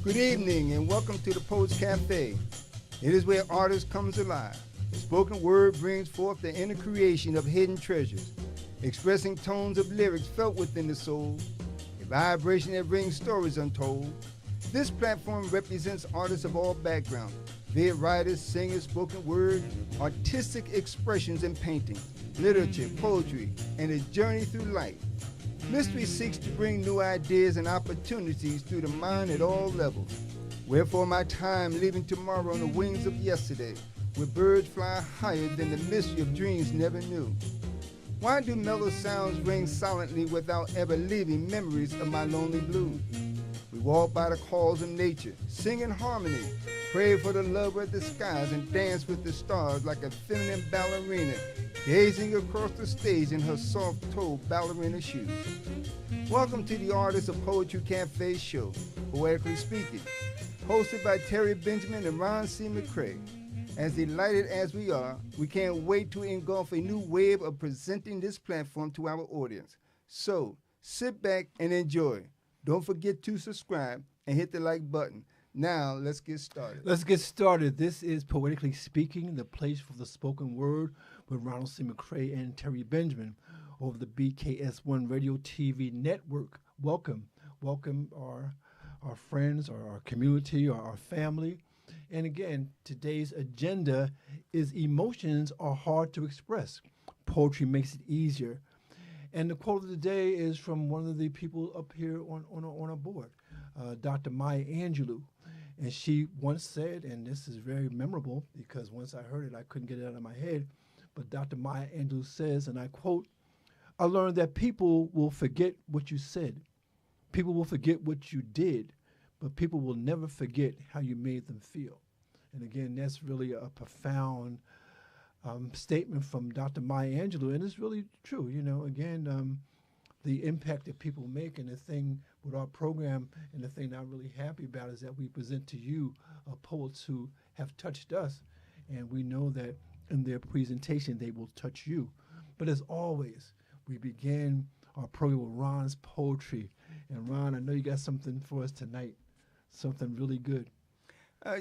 Good evening and welcome to the Poets Cafe. It is where artists comes alive. The spoken word brings forth the inner creation of hidden treasures, expressing tones of lyrics felt within the soul, a vibration that brings stories untold. This platform represents artists of all backgrounds, be it writers, singers, spoken word, artistic expressions in painting, literature, poetry, and a journey through life. Mystery seeks to bring new ideas and opportunities through the mind at all levels. Wherefore my time leaving tomorrow on the wings of yesterday, where birds fly higher than the mystery of dreams never knew. Why do mellow sounds ring silently without ever leaving memories of my lonely blues? We walk by the calls of nature, sing in harmony, pray for the lover of the skies, and dance with the stars like a feminine ballerina, gazing across the stage in her soft-toed ballerina shoes. Welcome to the Artists of Poetry Cafe show, Poetically Speaking, hosted by Terry Benjamin and Ron C. McCrae. As delighted as we are, we can't wait to engulf a new wave of presenting this platform to our audience. So, sit back and enjoy. Don't forget to subscribe and hit the like button. Now, let's get started. Let's get started. This is Poetically Speaking, the place for the spoken word with Ronald C. McCrae and Terry Benjamin over the BKS1 Radio TV network. Welcome. Welcome our friends, our community, our family. And again, today's agenda is emotions are hard to express. Poetry makes it easier. And the quote of the day is from one of the people up here on our board, Dr. Maya Angelou. And she once said, and this is very memorable because once I heard it, I couldn't get it out of my head. But Dr. Maya Angelou says, and I quote, "I learned that people will forget what you said. People will forget what you did, but people will never forget how you made them feel." And again, that's really a profound statement from Dr. Maya Angelou, and it's really true. You know, again, the impact that people make, and the thing with our program, and the thing that I'm really happy about is that we present to you poets who have touched us, and we know that in their presentation they will touch you. But as always, we begin our program with Ron's poetry. And Ron, I know you got something for us tonight, something really good.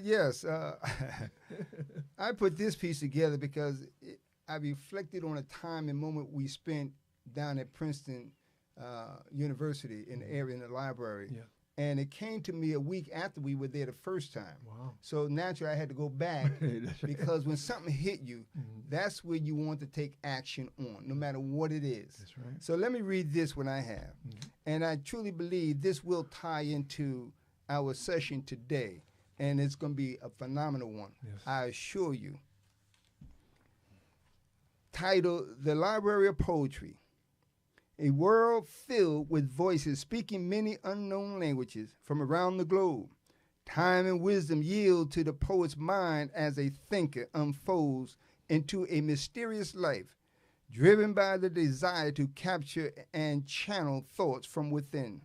Yes, I put this piece together because I reflected on a time and moment we spent down at Princeton University in the area in the library. Yeah. And it came to me a week after we were there the first time. Wow. So naturally I had to go back because when something hit you, that's where you want to take action on, no matter what it is. That's right. So let me read this one I have. And I truly believe this will tie into our session today. And it's going to be a phenomenal one, Yes. I assure you. Titled, The Library of Poetry. A world filled with voices speaking many unknown languages from around the globe. Time and wisdom yield to the poet's mind as a thinker unfolds into a mysterious life, driven by the desire to capture and channel thoughts from within.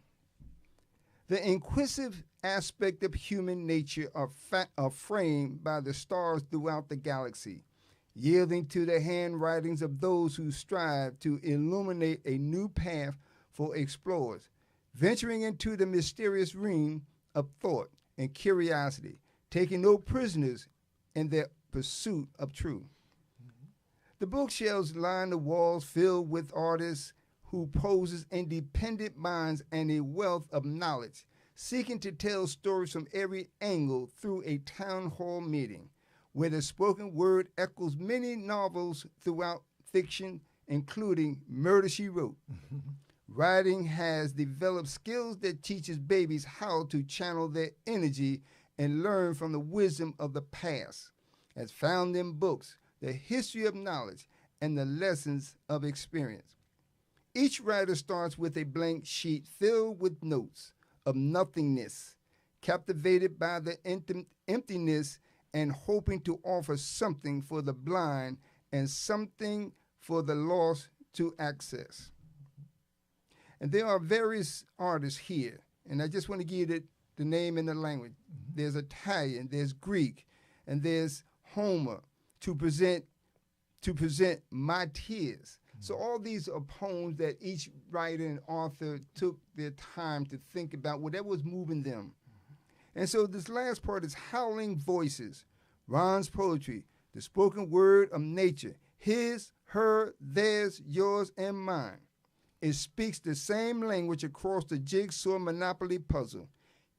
The inquisitive aspect of human nature are framed by the stars throughout the galaxy, yielding to the handwritings of those who strive to illuminate a new path for explorers, venturing into the mysterious realm of thought and curiosity, taking no prisoners in their pursuit of truth. The bookshelves line the walls filled with artists who possess independent minds and a wealth of knowledge, seeking to tell stories from every angle through a town hall meeting, where the spoken word echoes many novels throughout fiction, including Murder, She Wrote. Writing has developed skills that teaches babies how to channel their energy and learn from the wisdom of the past, as found in books, the history of knowledge, and the lessons of experience. Each writer starts with a blank sheet filled with notes of nothingness, captivated by the emptiness and hoping to offer something for the blind and something for the lost to access. And there are various artists here, and I just want to give you the name and the language. There's Italian, there's Greek, and there's Homer to present My Tears. So all these are poems that each writer and author took their time to think about whatever was moving them. And so this last part is howling voices. Ron's poetry, the spoken word of nature, his, her, theirs, yours, and mine. It speaks the same language across the jigsaw monopoly puzzle,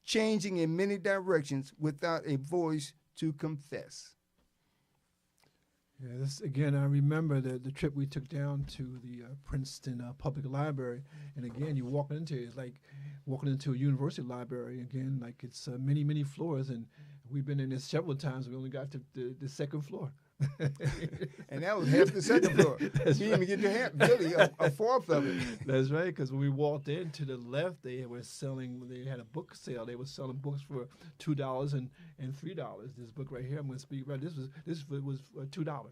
changing in many directions without a voice to confess. Yeah, this again. I remember the trip we took down to the Princeton Public Library, and again, you walk into it, it's like walking into a university library. Again, like it's many floors, and we've been in there several times. We only got to the second floor. And that was half the second floor. That's We right. didn't even get to half, really a fourth of it. That's right, because when we walked in to the left, they had a book sale. They were selling books for $2 and $3. This book right here, I'm going to speak about. This was $2,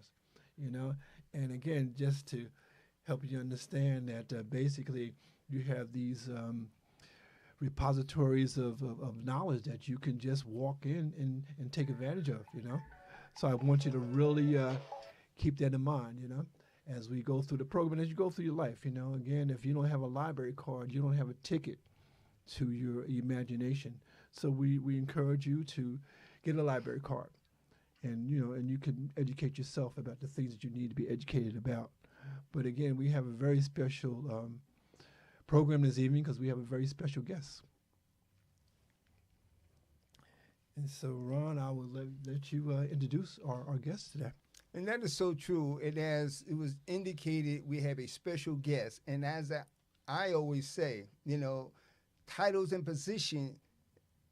you know. And again, just to help you understand that basically you have these repositories of knowledge that you can just walk in and take advantage of, you know. So I want you to really keep that in mind, you know, as we go through the program and as you go through your life, you know. Again, if you don't have a library card, you don't have a ticket to your imagination. So we encourage you to get a library card, and you can educate yourself about the things that you need to be educated about. But again, we have a very special program this evening because we have a very special guest. And so, Ron, I will let you introduce our guest today. And that is so true. And as it was indicated, we have a special guest. And as I always say, you know, titles and position,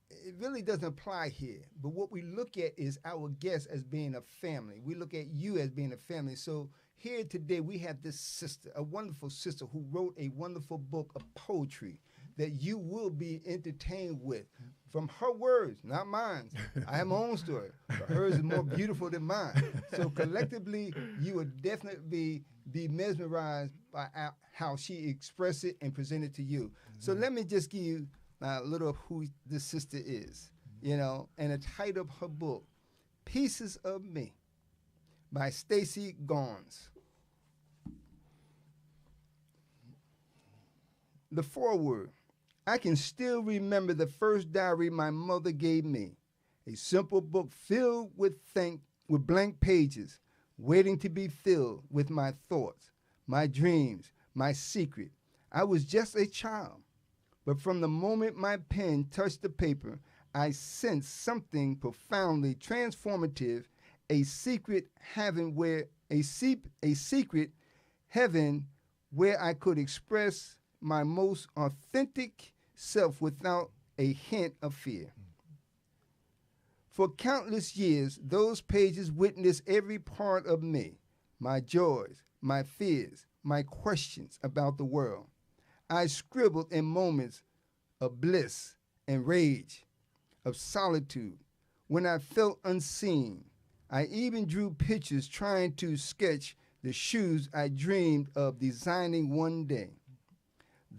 it really doesn't apply here. But what we look at is our guest as being a family. We look at you as being a family. So here today we have this sister, a wonderful sister who wrote a wonderful book of poetry that you will be entertained with. From her words, not mine. I have my own story, but hers is more beautiful than mine. So collectively, you would definitely be mesmerized by how she expressed it and presented to you. Mm-hmm. So let me just give you a little of who this sister is, you know, and the title of her book, Pieces of Me, by Stacy Gons. The foreword. I can still remember the first diary my mother gave me, a simple book filled with blank pages, waiting to be filled with my thoughts, my dreams, my secret. I was just a child, but from the moment my pen touched the paper, I sensed something profoundly transformative, a secret heaven where I could express my most authentic self without a hint of fear. For countless years, those pages witnessed every part of me, my joys, my fears, my questions about the world. I scribbled in moments of bliss and rage, of solitude, when I felt unseen. I even drew pictures trying to sketch the shoes I dreamed of designing one day.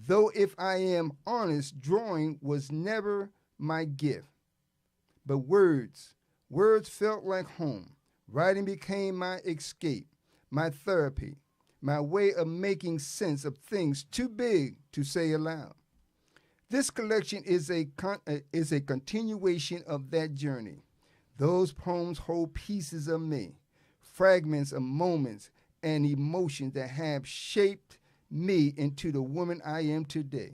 Though if I am honest, drawing was never my gift. But words felt like home. Writing became my escape, my therapy, my way of making sense of things too big to say aloud. This collection is a continuation of that journey. Those poems hold pieces of me, fragments of moments and emotions that have shaped me into the woman I am today.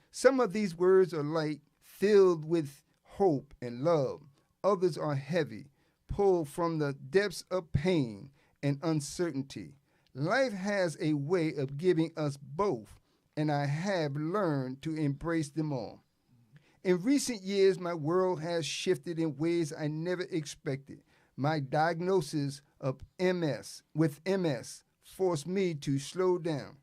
Some of these words are light, filled with hope and love. Others are heavy, pulled from the depths of pain and uncertainty. Life has a way of giving us both, and I have learned to embrace them all. In recent years, my world has shifted in ways I never expected. My diagnosis of MS forced me to slow down,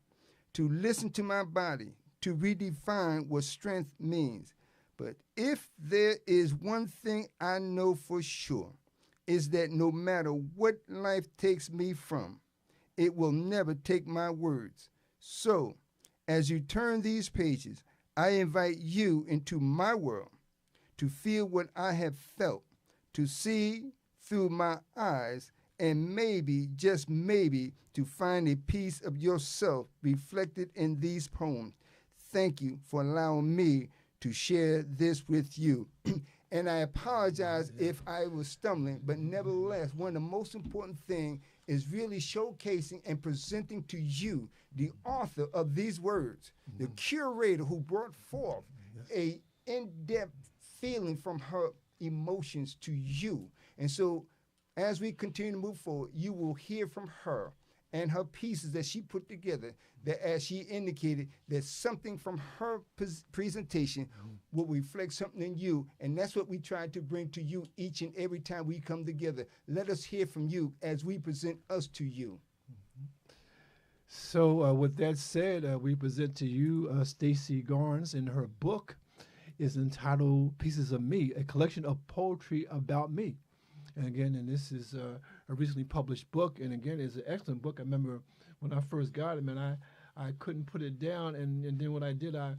to listen to my body, to redefine what strength means. But if there is one thing I know for sure, is that no matter what life takes me from, it will never take my words. So, as you turn these pages, I invite you into my world, to feel what I have felt, to see through my eyes, and maybe, just maybe, to find a piece of yourself reflected in these poems. Thank you for allowing me to share this with you. And I apologize if I was stumbling, but nevertheless, one of the most important things is really showcasing and presenting to you the author of these words, the curator who brought forth a in-depth feeling from her emotions to you. And so as we continue to move forward, you will hear from her and her pieces that she put together, that as she indicated, that something from her presentation will reflect something in you, and that's what we try to bring to you each and every time we come together. Let us hear from you as we present us to you. So with that said, we present to you Stacey Garnes, and her book is entitled Pieces of Me, a collection of poetry about me. And again, and this is a recently published book, and again, it's an excellent book. I remember when I first got it, man, I couldn't put it down, and then what I did, I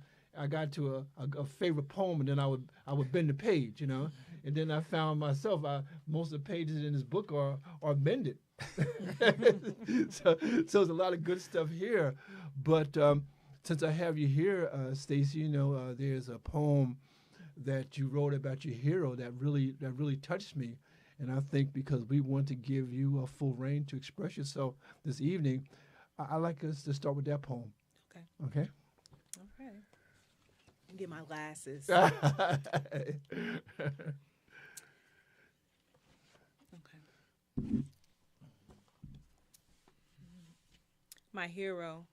got to a favorite poem, and then I would bend the page, you know, and then I found myself, most of the pages in this book are bended. so there's a lot of good stuff here, but since I have you here, Stacey, you know, there's a poem that you wrote about your hero that really touched me. And I think because we want to give you a full reign to express yourself this evening, I like us to start with that poem. Okay. Okay? All right. Get my glasses. Okay. My hero.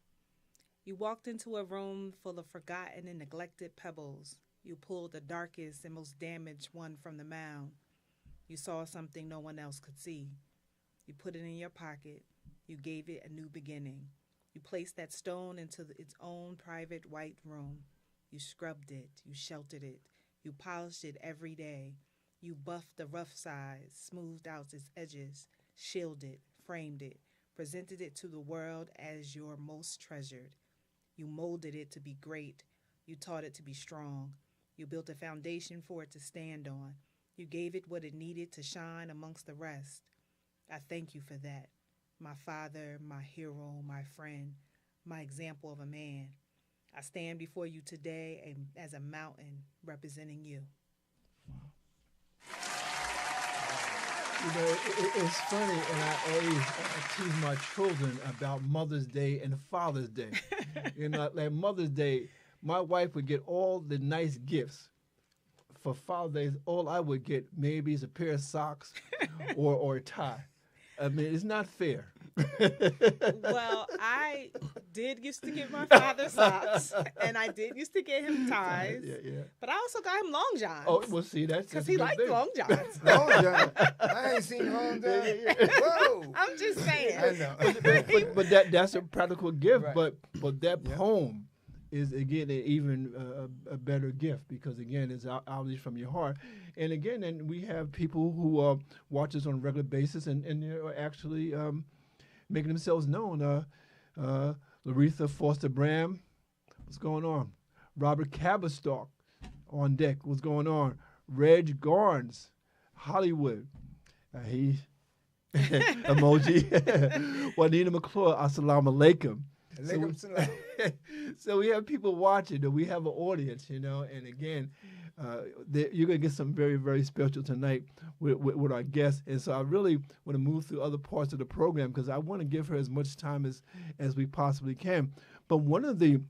You walked into a room full of forgotten and neglected pebbles. You pulled the darkest and most damaged one from the mound. You saw something no one else could see. You put it in your pocket. You gave it a new beginning. You placed that stone into its own private white room. You scrubbed it. You sheltered it. You polished it every day. You buffed the rough sides, smoothed out its edges, shielded, framed it, presented it to the world as your most treasured. You molded it to be great. You taught it to be strong. You built a foundation for it to stand on. You gave it what it needed to shine amongst the rest. I thank you for that. My father, my hero, my friend, my example of a man. I stand before you today as a mountain representing you. You know, it's funny, and I always tease my children about Mother's Day and Father's Day. You know, like Mother's Day, my wife would get all the nice gifts. For Father's Day, all I would get maybe is a pair of socks or a tie. I mean, it's not fair. Well, I did used to get my father socks, and I did used to get him ties. Yeah. But I also got him long johns. Oh, well, see, that's because a he good liked thing. long johns. Long John. I ain't seen Long John. Whoa. I'm just saying. I know. But that's a practical gift. Right. But that poem is, again, even a better gift because, again, it's obviously from your heart. And, again, and we have people who watch us on a regular basis and they're actually making themselves known. Laretha Foster Bram, what's going on? Robert Caberstock on deck, what's going on? Reg Garnes, Hollywood. He emoji. Juanita McClure, assalamu alaikum. So we have people watching, and we have an audience, you know. And again, you're gonna get some very, very special tonight with our guests. And so I really want to move through other parts of the program because I want to give her as much time as we possibly can. But one of the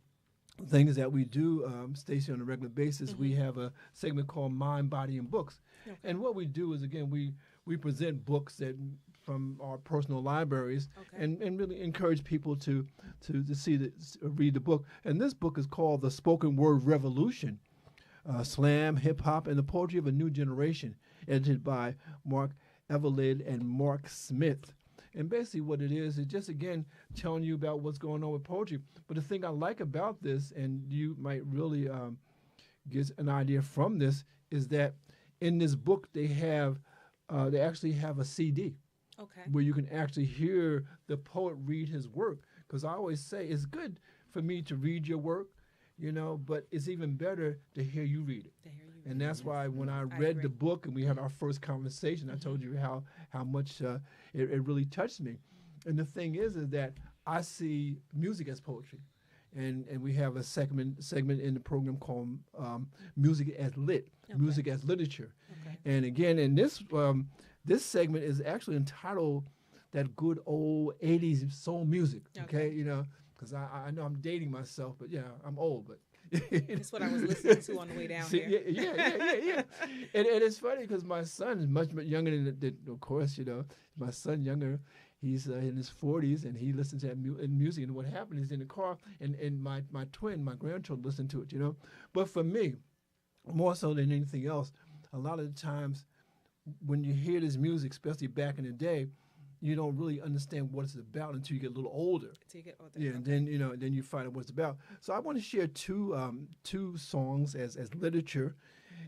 things that we do, Stacey, on a regular basis, we have a segment called Mind, Body, and Books. Okay. And what we do is, again, we present books that from our personal libraries and really encourage people to read the book. And this book is called The Spoken Word Revolution, Slam, Hip Hop, and the Poetry of a New Generation, edited by Mark Evelyn and Mark Smith. And basically what it is just, again, telling you about what's going on with poetry. But the thing I like about this, and you might really get an idea from this, is that in this book they actually have a CD. Okay. Where you can actually hear the poet read his work. Because I always say it's good for me to read your work, you know, but it's even better to hear you read it. And that's why when I read the book and we had our first conversation, I told you how much it really touched me. And the thing is that I see music as poetry. and we have a segment in the program called Music as Lit, Okay. Music as Literature. Okay. And again, in this segment is actually entitled "That Good Old '80s Soul Music." Okay, Okay. you know, because I know I'm dating myself, but yeah, I'm old, but. That's what I was listening to on the way down See, here. yeah. And it's funny because my son is much younger than, of course, you know, my son younger. He's in his 40s and he listens to that music. And what happened is in the car, and my twin, my grandchildren, listen to it, you know. But for me, more so than anything else, a lot of the times when you hear this music, especially back in the day, you don't really understand what it's about until you get a little older. Till you get older. Yeah, Okay. and then then you find out what it's about. So I want to share two songs as literature,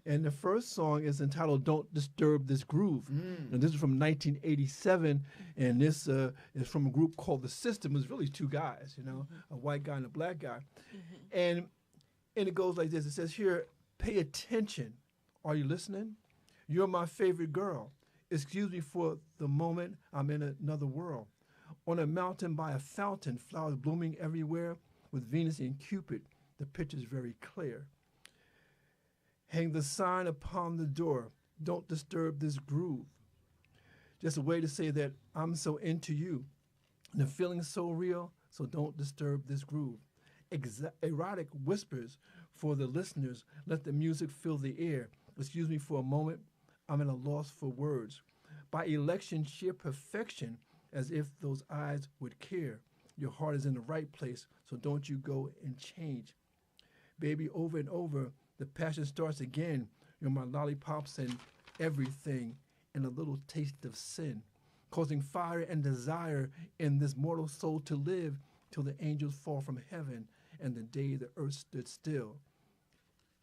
and the first song is entitled "Don't Disturb This Groove," and this is from 1987, and this is from a group called The System. It's really two guys, you know, a white guy and a black guy, and it goes like this. It says here, "Pay attention. Are you listening? You're my favorite girl. Excuse me for the moment, I'm in another world. On a mountain by a fountain, flowers blooming everywhere, with Venus and Cupid, the picture's very clear. Hang the sign upon the door, don't disturb this groove. Just a way to say that I'm so into you, and the feeling's so real, so don't disturb this groove. Erotic whispers for the listeners, let the music fill the air. Excuse me for a moment, I'm at a loss for words. By election, sheer perfection, as if those eyes would care. Your heart is in the right place, so don't you go and change. Baby, over and over, the passion starts again. You're my lollipops and everything, and a little taste of sin, causing fire and desire in this mortal soul to live till the angels fall from heaven and the day the earth stood still.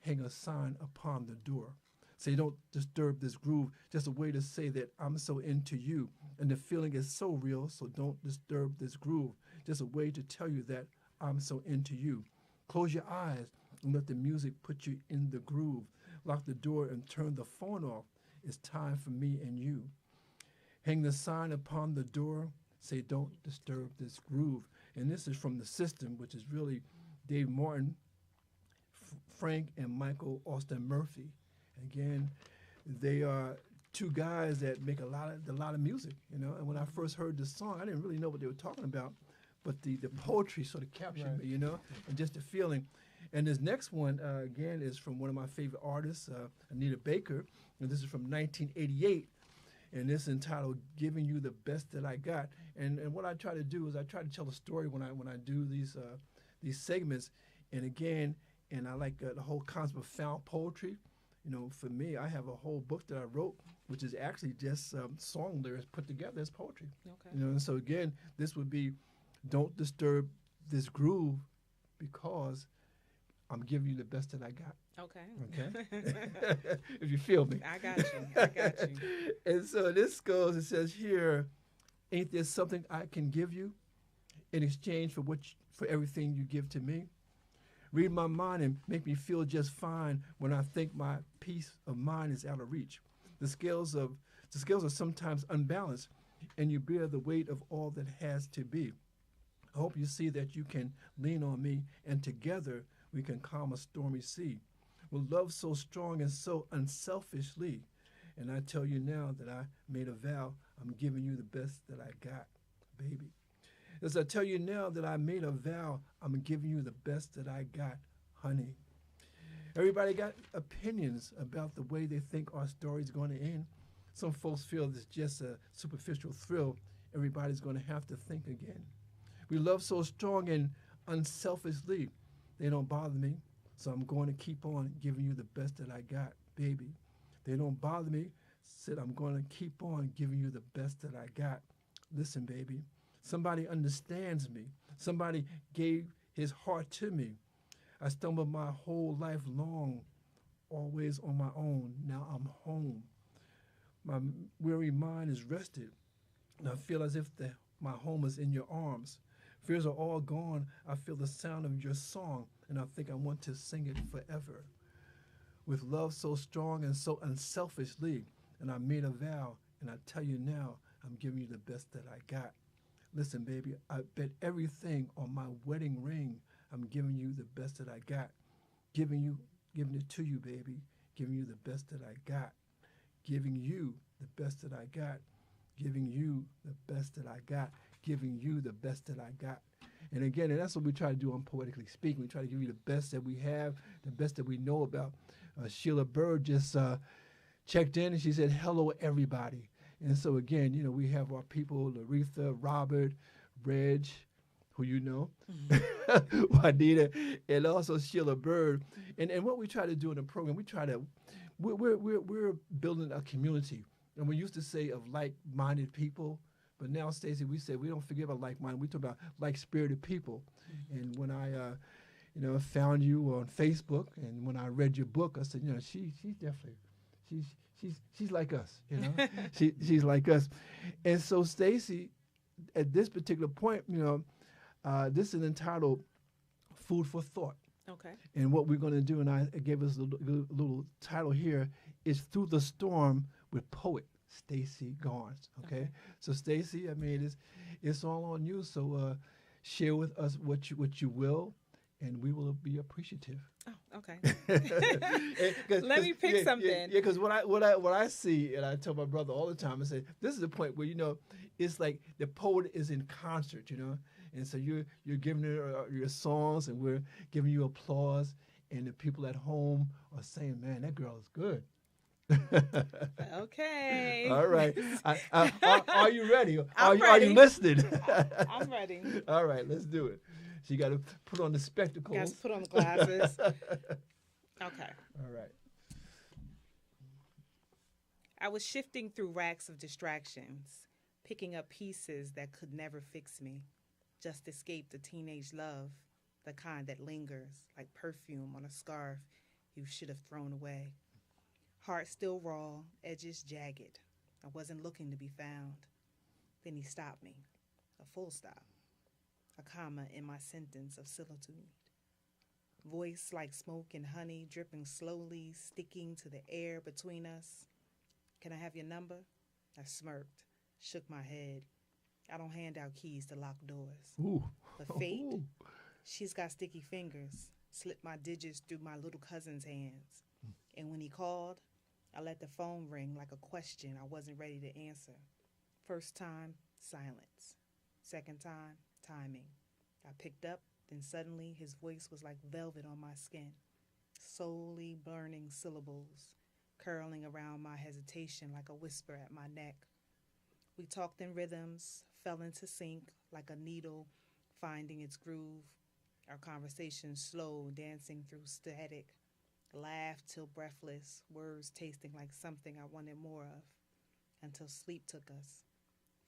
Hang a sign upon the door. Say, don't disturb this groove. Just a way to say that I'm so into you. And the feeling is so real, so don't disturb this groove. Just a way to tell you that I'm so into you. Close your eyes and let the music put you in the groove. Lock the door and turn the phone off. It's time for me and you. Hang the sign upon the door. Say, don't disturb this groove. And this is from The System, which is really Dave Martin, Frank, and Michael Austin Murphy. Again, they are two guys that make a lot of music, you know. And when I first heard this song, I didn't really know what they were talking about, but the poetry sort of captured me, you know, and just the feeling. And this next one, again, is from one of my favorite artists, Anita Baker, and this is from 1988, and this is entitled "Giving You the Best That I Got." And what I try to do is I try to tell a story when I do these segments, and again, and I like the whole concept of found poetry. You know, for me, I have a whole book that I wrote, which is actually just song lyrics put together as poetry. Okay. You know, and so again, this would be, don't disturb this groove, because I'm giving you the best that I got. Okay. Okay, if you feel me. I got you. And so this goes. It says here, ain't there something I can give you in exchange for everything you give to me? Read my mind and make me feel just fine when I think my peace of mind is out of reach. The scales are sometimes unbalanced, and you bear the weight of all that has to be. I hope you see that you can lean on me, and together we can calm a stormy sea. With love so strong and so unselfishly, and I tell you now that I made a vow, I'm giving you the best that I got, baby. As I tell you now that I made a vow, I'm giving you the best that I got, honey. Everybody got opinions about the way they think our story's going to end. Some folks feel it's just a superficial thrill. Everybody's going to have to think again. We love so strong and unselfishly. They don't bother me, so I'm going to keep on giving you the best that I got, baby. They don't bother me, said I'm going to keep on giving you the best that I got. Listen, baby. Somebody understands me. Somebody gave his heart to me. I stumbled my whole life long, always on my own. Now I'm home. My weary mind is rested, and I feel as if my home is in your arms. Fears are all gone. I feel the sound of your song, and I think I want to sing it forever. With love so strong and so unselfishly, and I made a vow, and I tell you now, I'm giving you the best that I got. Listen, baby, I bet everything on my wedding ring. I'm giving you the best that I got. Giving it to you, baby. Giving you the best that I got. Giving you the best that I got. Giving you the best that I got. Giving you the best that I got. And again, and that's what we try to do on Poetically Speaking. We try to give you the best that we have, the best that we know about. Sheila Bird just checked in and she said, hello, everybody. And so again, you know, we have our people, Laretha, Robert, Reg, who you know, Juanita, and also Sheila Bird. And what we try to do in the program, we're building a community. And we used to say of like-minded people, but now, Stacey, we say we don't forget about like-minded. We talk about like-spirited people. And when I, found you on Facebook, and when I read your book, I said, you know, she's definitely, she's like us. You know, she's like us. And so, Stacey, at this particular point, you know, this is entitled "Food for Thought." Okay. And what we're going to do, and I gave us a little title here, is "Through the Storm" with poet Stacey Garnes. Okay. So Stacey, I mean, it's all on you. So share with us what you will, and we will be appreciative. Oh, okay. Let me pick something. Yeah, because what I see, and I tell my brother all the time, I say this is the point where, you know, it's like the poet is in concert, you know, and so you're giving her your songs, and we're giving you applause, and the people at home are saying, "Man, that girl is good." Okay. All right. Are you ready? I'm Are you ready. listening? I'm ready. All right, let's do it. So you got to put on the spectacles. Got to put on the glasses. Okay. All right. I was shifting through racks of distractions, picking up pieces that could never fix me, just escape the teenage love, the kind that lingers like perfume on a scarf you should have thrown away. Heart still raw, edges jagged. I wasn't looking to be found. Then he stopped me, a full stop, a comma in my sentence of solitude. Voice like smoke and honey dripping slowly, sticking to the air between us. Can I have your number? I smirked, shook my head. I don't hand out keys to locked doors. Ooh. But fate, she's got sticky fingers, slipped my digits through my little cousin's hands. And when he called, I let the phone ring like a question I wasn't ready to answer. First time, silence. Second time, timing. I picked up, then suddenly his voice was like velvet on my skin. Slowly burning syllables, curling around my hesitation like a whisper at my neck. We talked in rhythms, fell into sync like a needle finding its groove. Our conversation slow, dancing through static. Laughed till breathless, words tasting like something I wanted more of, until sleep took us.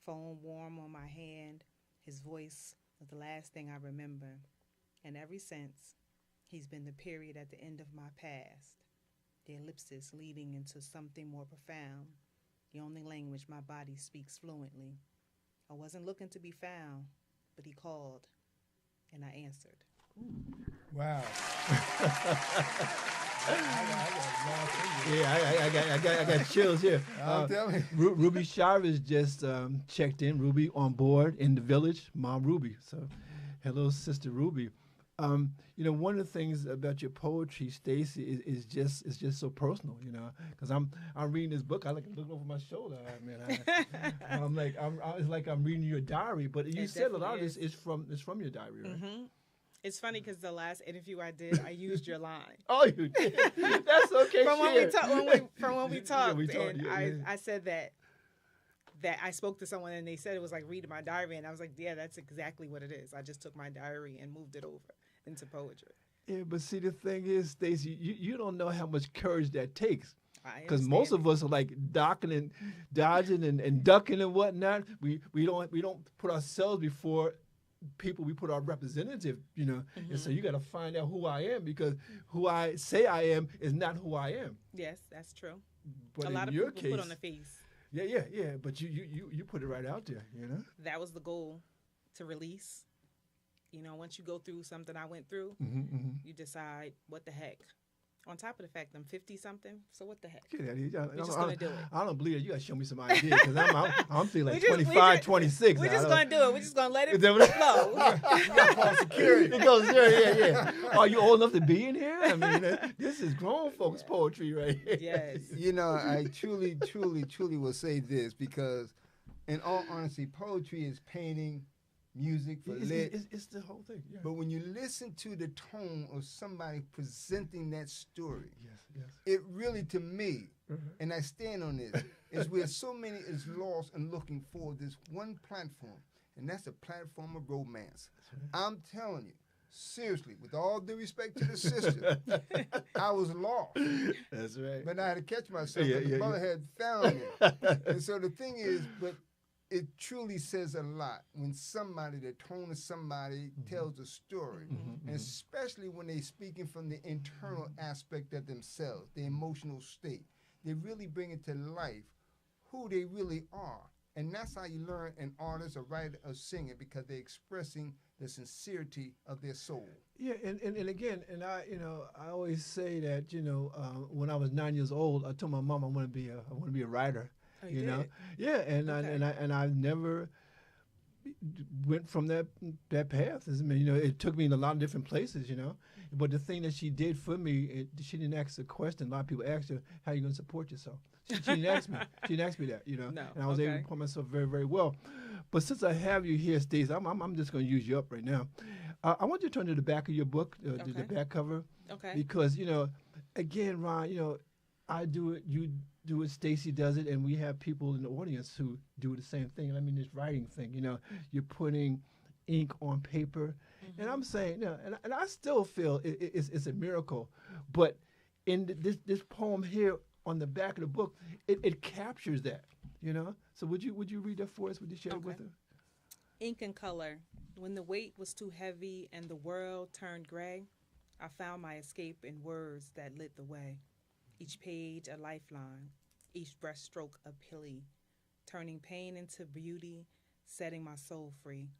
Phone warm on my hand, his voice was the last thing I remember. And ever since, he's been the period at the end of my past, the ellipsis leading into something more profound, the only language my body speaks fluently. I wasn't looking to be found, but he called, and I answered. Wow. I got chills here. Tell me. Ruby Chavez just checked in. Ruby on board in the village. Mom Ruby. So, hello, Sister Ruby. You know, one of the things about your poetry, Stacey, is just so personal. You know, because I'm reading this book. I like look over my shoulder. I mean, it's like I'm reading your diary. But you said a lot of this is from your diary, right? Mm-hmm. It's funny because the last interview I did, I used your line. Oh, you did. That's okay. From when we talked, Yeah, I said that I spoke to someone and they said it was like reading my diary, and I was like, yeah, that's exactly what it is. I just took my diary and moved it over into poetry. Yeah, but see, the thing is, Stacey, you don't know how much courage that takes. Because Because most of us are like dodging and ducking and whatnot. We don't put ourselves before people. We put our representative, you know. Mm-hmm. And so you got to find out who I am, because who I say I am is not who I am. Yes, that's true. But A lot in of your people case, put on the face. yeah. But you put it right out there, you know. That was the goal, to release. You know, once you go through something I went through, Mm-hmm. you decide, what the heck? On top of the fact I'm 50 something, so what the heck? Get out of here. We're just gonna do it. I don't believe it. You gotta show me some ideas because I'm feeling like We just- 25, 26. We're just gonna do it. We're just gonna let it Is that what- flow. You got to call security. It goes there, yeah. Are you old enough to be in here? I mean, this is grown folks' poetry right here. Yes. You know, I truly, truly, truly will say this because, in all honesty, poetry is painting, music for lit. It's the whole thing. Yeah. But when you listen to the tone of somebody presenting that story, Yes. it really, to me, and I stand on this, is where so many is lost and looking for this one platform, and that's a platform of romance. I'm telling you, seriously, with all due respect to the sister, I was lost. That's right. But I had to catch myself. Yeah, The yeah, brother had found me. And so the thing is, but it truly says a lot when somebody, the tone of somebody tells a story, and especially when they're speaking from the internal aspect of themselves, the emotional state. They really bring it to life who they really are. And that's how you learn an artist, a writer, a singer, because they're expressing the sincerity of their soul. Yeah, and again, and I always say that when I was 9 years old, I told my mom I want to be a writer. Oh, you know, did? yeah, and Okay. I've never went from that path. I mean, it took me in a lot of different places, But the thing that she did for me, she didn't ask a question. A lot of people ask her, "How are you going to support yourself?" She didn't ask me. She didn't ask me that, No. And I was able to Okay. support myself very, very well. But since I have you here, Stacey, I'm just going to use you up right now. I want you to turn to the back of your book, the Okay. back cover, Okay. because again, Ron, I do it, you do it, Stacey does it, and we have people in the audience who do the same thing. And I mean, this writing thing, you're putting ink on paper, and I'm saying, and I still feel it's a miracle, but in this poem here on the back of the book, it captures that, So would you read that for us? Would you share it with Okay. us? Ink and color. When the weight was too heavy and the world turned gray, I found my escape in words that lit the way. Each page a lifeline, each breaststroke a pilly, turning pain into beauty, setting my soul free.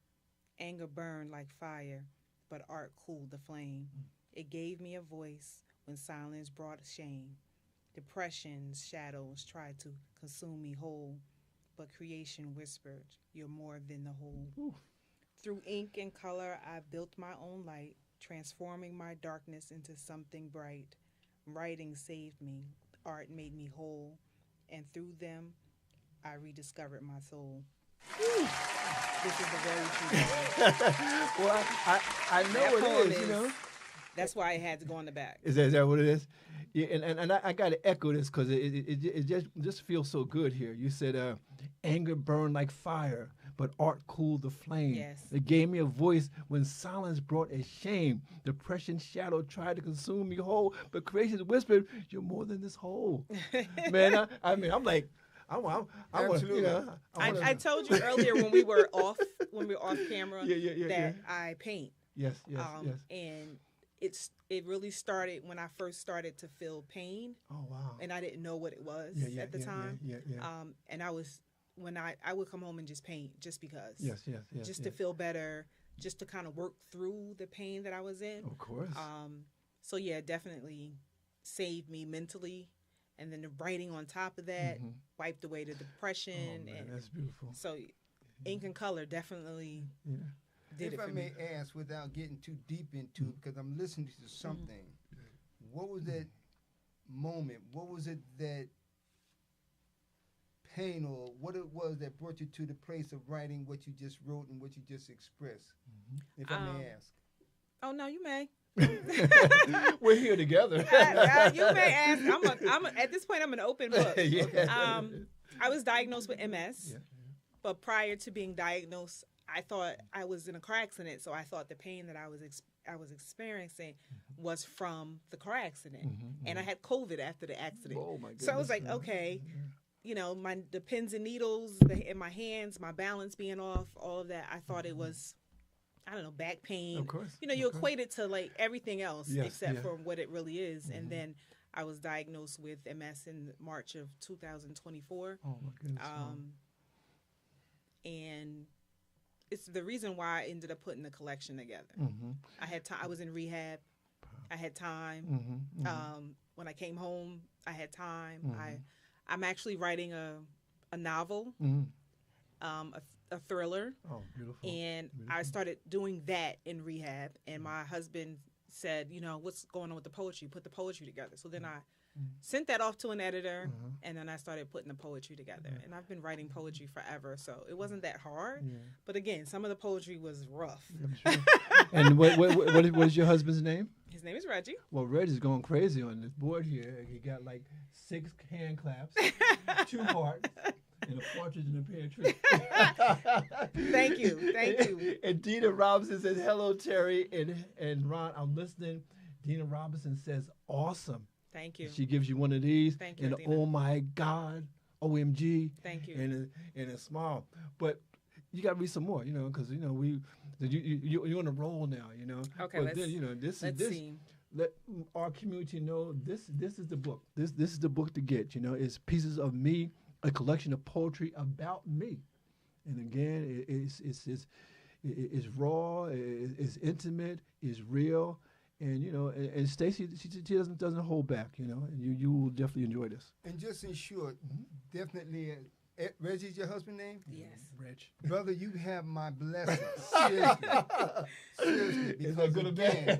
Anger burned like fire, but art cooled the flame. It gave me a voice when silence brought shame. Depression's shadows tried to consume me whole, but creation whispered, "You're more than the whole." Ooh. Through ink and color, I built my own light, transforming my darkness into something bright. Writing saved me, art made me whole, and through them, I rediscovered my soul. This is the very true story. Well, I know That it poem is, That's why it had to go on the back. Is that what it is? Yeah, and I got to echo this because it just feels so good here. You said, anger burned like fire, but art cooled the flame. Yes. It gave me a voice when silence brought a shame. Depression's shadow tried to consume me whole, but creation whispered, "You're more than this whole." Man, I'm like, I want, Absolutely. I told you earlier when we were off camera Yeah. that I paint. Yes. And it really started when I first started to feel pain, Oh wow. and I didn't know what it was at the time. Yeah. And I would come home and just paint just because. Yes. Just to feel better, just to kind of work through the pain that I was in. Of course. So yeah, definitely saved me mentally, and then the writing on top of that wiped away the depression. Oh, man, and that's beautiful. so ink and color definitely Yeah. did If it I for may me. ask, without getting too deep into it, because I'm listening to something, what was that moment? What was it that pain or what it was that brought you to the place of writing what you just wrote and what you just expressed? If I may ask. Oh no, you may. We're here together. You may ask. At this point, I'm an open book. Yeah. I was diagnosed with MS, Yeah. but prior to being diagnosed, I thought I was in a car accident. So I thought the pain that I was experiencing was from the car accident, and I had COVID after the accident. Oh my goodness. So I was like, okay, the pins and needles in my hands, my balance being off, all of that. I thought it was, I don't know, back pain. Of course. You equate it to like everything else Yes, except yeah. for what it really is. And then I was diagnosed with MS in March of 2024. Oh my goodness. And it's the reason why I ended up putting the collection together. I had time. I was in rehab, I had time. When I came home, I had time. I'm actually writing a novel, a thriller. Oh, beautiful. And I started doing that in rehab. And my husband said, you know, what's going on with the poetry? Put the poetry together. So then I sent that off to an editor, and then I started putting the poetry together. And I've been writing poetry forever, so it wasn't that hard. Yeah. But again, some of the poetry was rough. Sure. And what is your husband's name? His name is Reggie. Well, Reggie's going crazy on this board here. He got like 6 hand claps, 2 hearts, and a partridge in a pear tree. Thank you. And Dina Robinson says, hello, Terry. And Ron, I'm listening. Dina Robinson says, awesome. Thank you. She gives you one of these. Thank you, and Dina. Oh, my God. OMG. Thank you. And a smile. But you got to read some more, you know, because, you know, you're on a roll now, you know. Okay, but then, you know, let's see. Let our community know this is the book. This is the book to get, you know. It's Pieces of Me, a collection of poetry about me. And again, it's raw, it's intimate, it's real. And, you know, and Stacy, she doesn't hold back, you know, and you will definitely enjoy this. And just in short, definitely, Reggie's your husband's name? Yes. Reg. Brother, you have my blessing. Seriously. Seriously. Because again,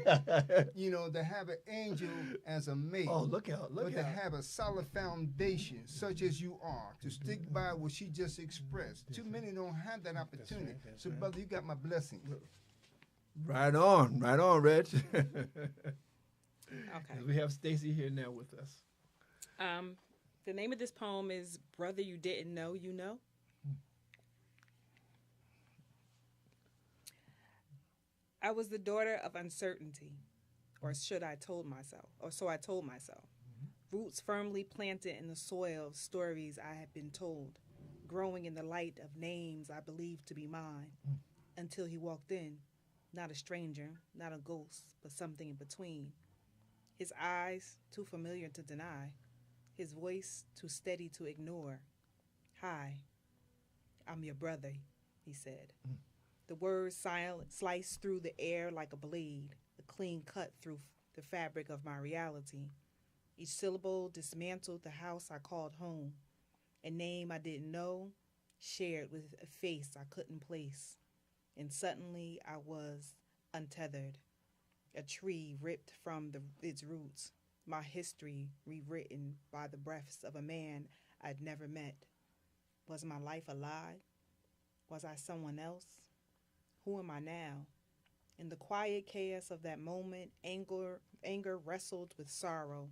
you know, to have an angel as a mate. Oh, look out. But to have a solid foundation, such as you are, to stick by what she just expressed. Too many don't have that opportunity. So, brother, you got my blessing. Right on, Reg. Okay. We have Stacy here now with us. The name of this poem is Brother You Didn't Know You Know. I was the daughter of uncertainty, or so I told myself. Roots firmly planted in the soil of stories I had been told, growing in the light of names I believed to be mine, until he walked in. Not a stranger, not a ghost, but something in between. His eyes, too familiar to deny. His voice, too steady to ignore. Hi, I'm your brother, he said. The words sliced through the air like a blade, a clean cut through the fabric of my reality. Each syllable dismantled the house I called home, a name I didn't know, shared with a face I couldn't place. And suddenly I was untethered, a tree ripped from its roots, my history rewritten by the breaths of a man I'd never met. Was my life a lie? Was I someone else? Who am I now? In the quiet chaos of that moment, anger wrestled with sorrow,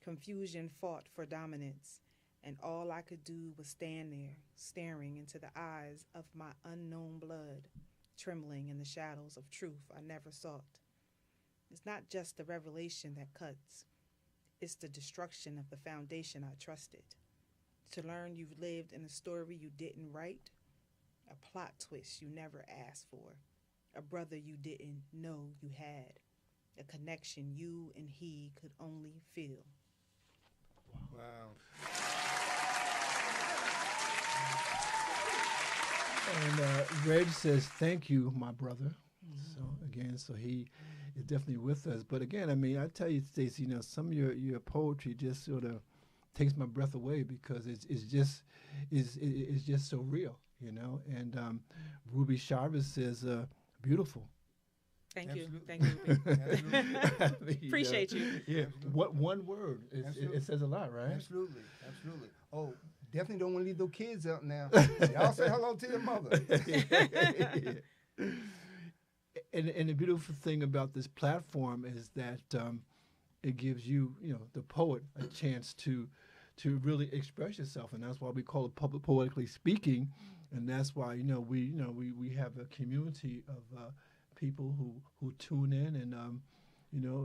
confusion fought for dominance, and all I could do was stand there, staring into the eyes of my unknown blood, trembling in the shadows of truth I never sought. It's not just the revelation that cuts. It's the destruction of the foundation I trusted. To learn you've lived in a story you didn't write, a plot twist you never asked for, a brother you didn't know you had, a connection you and he could only feel. Wow. And Reg says, thank you, my brother. So again, he is definitely with us. But again, I mean, I tell you, Stacey, you know, some of your poetry just sort of takes my breath away because it's just so real, you know. And Ruby Chavez says, beautiful. Thank you. Absolutely. Thank you, Ruby. Absolutely. Appreciate you. Yeah. What one word? It says a lot, right? Absolutely. Absolutely. Oh, definitely don't want to leave those kids out now. Y'all say hello to your mother. And the beautiful thing about this platform is that it gives you, you know, the poet, a chance to really express yourself, and that's why we call it poetically speaking, and that's why we have a community of people who tune in, and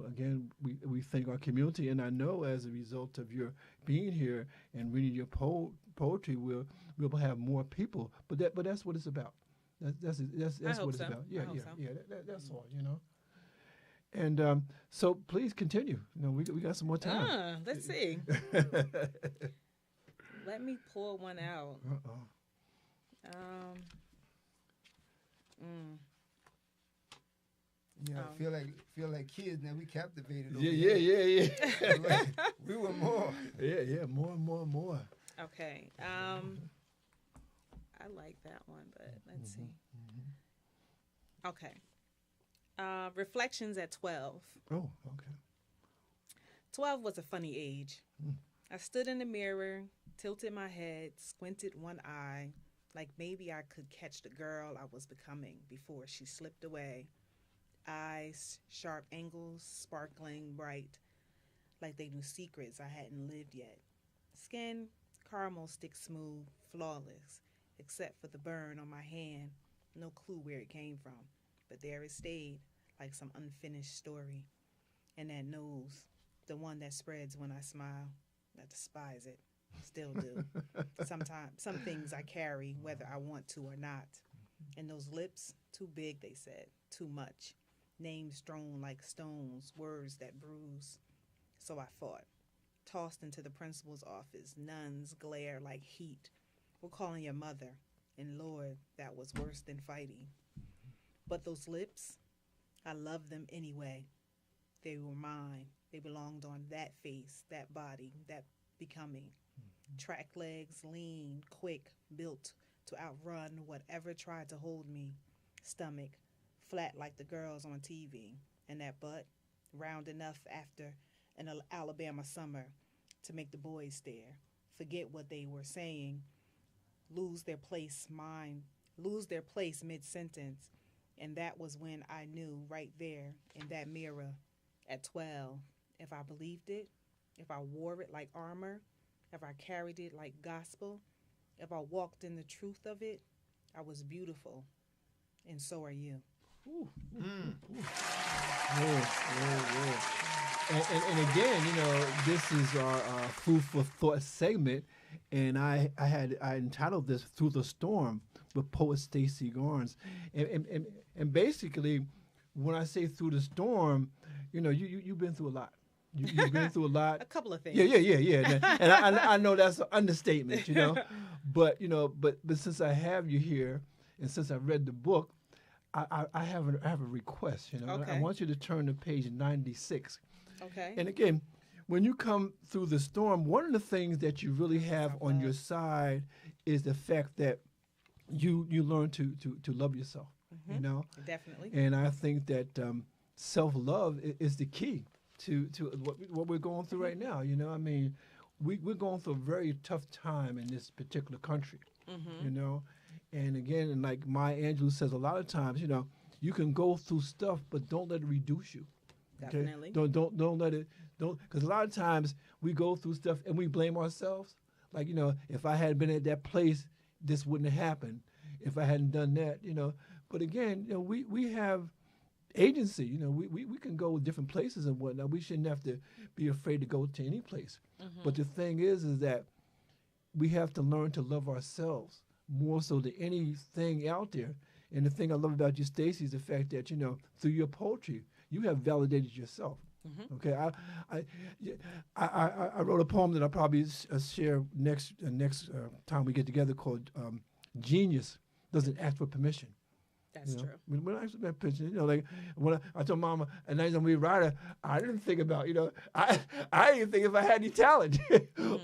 again we thank our community, and I know as a result of your being here and reading your poetry, we'll have more people, but that's what it's about. That's what it's about. Yeah. That's all, you know. And so please continue. You know, we got some more time. Let's see. Let me pull one out. Yeah, Oh. feel like kids now. We captivated. Over Yeah, here. yeah. We were more. Yeah, more and more and more. Okay. I like that one, but let's see. Okay. Reflections at 12. Oh, okay. 12 was a funny age. Mm. I stood in the mirror, tilted my head, squinted one eye, like maybe I could catch the girl I was becoming before she slipped away. Eyes, sharp angles, sparkling bright, like they knew secrets I hadn't lived yet. Skin, caramel stick smooth, flawless, except for the burn on my hand. No clue where it came from, but there it stayed, like some unfinished story. And that nose, the one that spreads when I smile. I despise it. Still do. Sometimes, some things I carry, whether I want to or not. And those lips, too big, they said. Too much. Names strewn like stones, words that bruise. So I fought. Tossed into the principal's office. Nuns glare like heat. We're calling your mother. And Lord, that was worse than fighting. But those lips, I loved them anyway. They were mine. They belonged on that face, that body, that becoming. Track legs, lean, quick, built to outrun whatever tried to hold me. Stomach, flat like the girls on TV. And that butt, round enough after an Alabama summer to make the boys stare. Forget what they were saying. Lose their place mid-sentence. And that was when I knew right there in that mirror at 12, if I believed it, if I wore it like armor, if I carried it like gospel, if I walked in the truth of it, I was beautiful. And so are you. Ooh. Yeah. And again, this is our food for thought segment, and I entitled this "Through the Storm" with poet Stacey Garnes, and basically, when I say through the storm, you've been through a lot. You've been through a lot. A couple of things. Yeah. And I know that's an understatement, but since I have you here, and since I read the book, I have a request. Okay. I want you to turn to page 96. Okay. And again, when you come through the storm, one of the things that you really have on your side is the fact that you learn to love yourself. Definitely. And I think that self-love is the key to what we're going through right now. We're going through a very tough time in this particular country. And again, and like Maya Angelou says, a lot of times, you can go through stuff, but don't let it reduce you. Okay? Definitely. Don't let it, because a lot of times we go through stuff and we blame ourselves. Like, if I had been at that place, this wouldn't have happened. If I hadn't done that, But again, we have agency. We can go different places and whatnot. We shouldn't have to be afraid to go to any place. But the thing is that we have to learn to love ourselves more so than anything out there. And the thing I love about you, Stacey, is the fact that, through your poetry, you have validated yourself. Okay, I wrote a poem that I'll probably share next time we get together called "Genius Doesn't Ask for Permission." That's true. When I asked for that permission, like when I told Mama, and I was gonna be a writer, I didn't think about, I didn't think if I had any talent.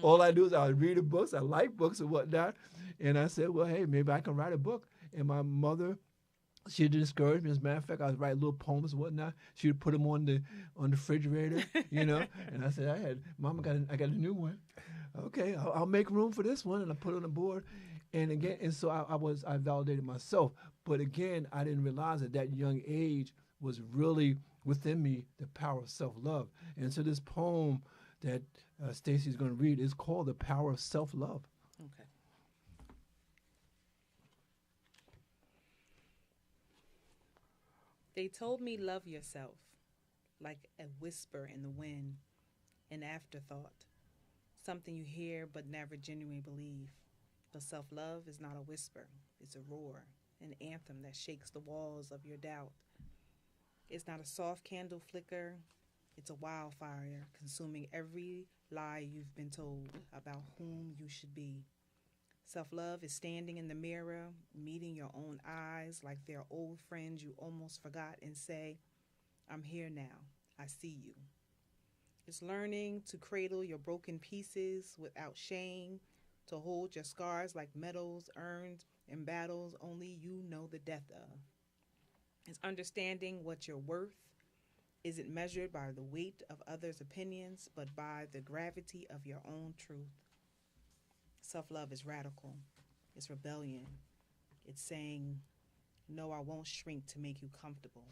All I do is I read books, I like books and whatnot, and I said, well, hey, maybe I can write a book. And my mother, she didn't discourage me. As a matter of fact, I was writing little poems and whatnot. She would put them on the refrigerator, And I said, Mama, I got a new one. Okay, I'll make room for this one, and I put it on the board. And again, and so I validated myself. But again, I didn't realize at that young age was really within me the power of self-love. And so this poem that Stacey's going to read is called "The Power of Self-Love." Okay. They told me love yourself, like a whisper in the wind, an afterthought, something you hear but never genuinely believe. But self-love is not a whisper, it's a roar, an anthem that shakes the walls of your doubt. It's not a soft candle flicker, it's a wildfire consuming every lie you've been told about whom you should be. Self-love is standing in the mirror, meeting your own eyes like they're old friends you almost forgot and say, I'm here now. I see you. It's learning to cradle your broken pieces without shame, to hold your scars like medals earned in battles only you know the depth of. It's understanding what you're worth isn't measured by the weight of others' opinions, but by the gravity of your own truth. Self-love is radical. It's rebellion. It's saying, no, I won't shrink to make you comfortable.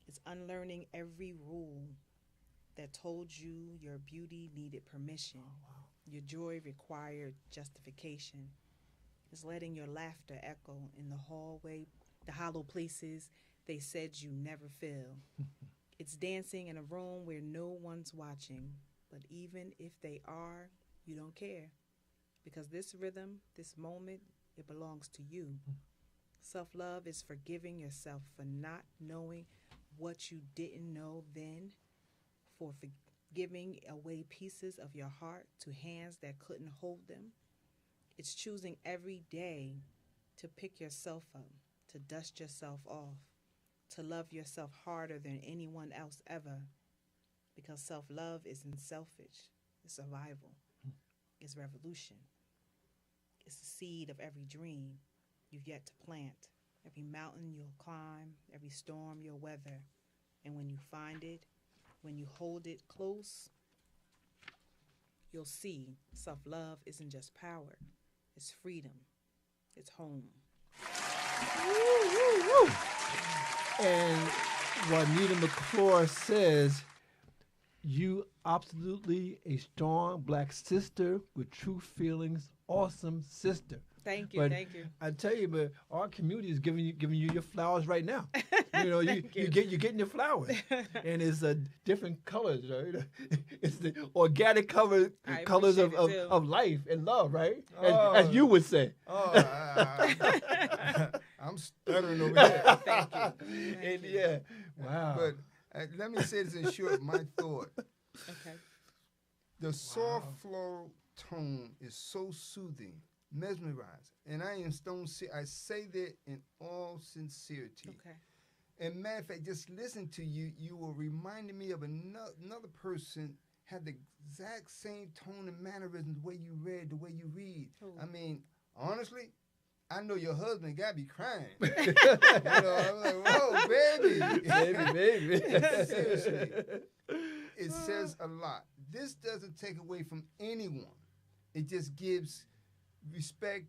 It's unlearning every rule that told you your beauty needed permission. Your joy required justification. It's letting your laughter echo in the hallway, the hollow places they said you never fill. It's dancing in a room where no one's watching, but even if they are, you don't care. Because this rhythm, this moment, it belongs to you. Self-love is forgiving yourself for not knowing what you didn't know then, for giving away pieces of your heart to hands that couldn't hold them. It's choosing every day to pick yourself up, to dust yourself off, to love yourself harder than anyone else ever. Because self-love isn't selfish. It's survival. It's revolution. It's the seed of every dream you've yet to plant, every mountain you'll climb, every storm you'll weather. And when you find it, when you hold it close, you'll see self-love isn't just power. It's freedom. It's home. Woo, woo, woo. And Juanita McClure says, you absolutely a strong black sister with true feelings, awesome sister. Thank you, But thank you. I tell you, but our community is giving you your flowers right now. You know, you're getting your flowers, and it's different colors, right? It's the organic colors of life and love, right? As you would say. I'm stuttering over here. Thank you. And yeah, wow. But let me say this in short. My thought: Okay. the soft floral tone is so soothing, mesmerizing, and I say that in all sincerity. Okay. And matter of fact, just listen to you, you were reminding me of another person had the exact same tone and mannerism, the way you read, the way you read. Who? I mean, honestly, I know your husband got to be crying. I'm like, whoa, baby. baby. Seriously. It says a lot. This doesn't take away from anyone. It just gives respect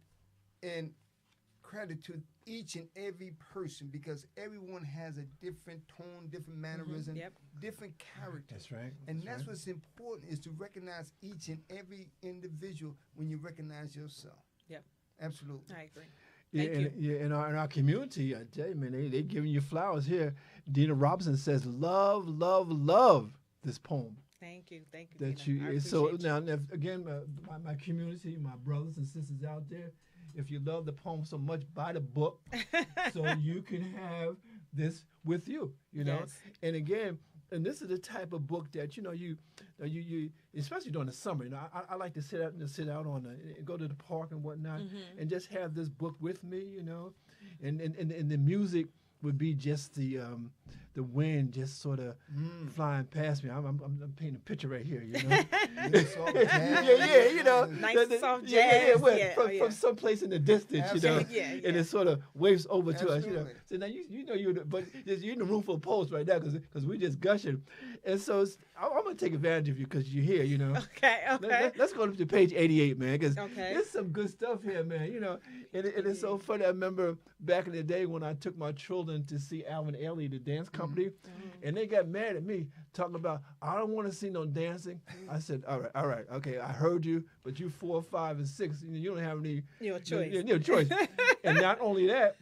and credit to each and every person, because everyone has a different tone, different mannerism, different character. That's right. And that's what's important, is to recognize each and every individual when you recognize yourself. Yep. Absolutely. I agree. Yeah, in our community, I tell you, man, they giving you flowers here. Dina Robinson says, love, love, love this poem. Thank you. That Tina. you so now again, my community, my brothers and sisters out there, if you love the poem so much, buy the book so you can have this with you. You know, Yes. and again, and this is the type of book that you especially during the summer. You know, I like to sit out on go to the park and whatnot, and just have this book with me. You know, and the music would be just the wind just sort of flying past me. I'm painting a picture right here, you know. Yeah, you know. Nice soft jazz. From someplace in the distance, Absolutely. you know. And it sort of waves over to us, you know. Absolutely. So now you're in the room full of poets right now because we just gushing. And so I'm going to take advantage of you because you're here, you know. Okay. Let's go to page 88, man, because Okay. there's some good stuff here, man. You know, and it's so funny. I remember back in the day when I took my children to see Alvin Ailey, the dance company, and they got mad at me talking about, I don't want to see no dancing. I said, all right, okay, I heard you, but you 4, 5, and 6, you don't have any choice. And not only that,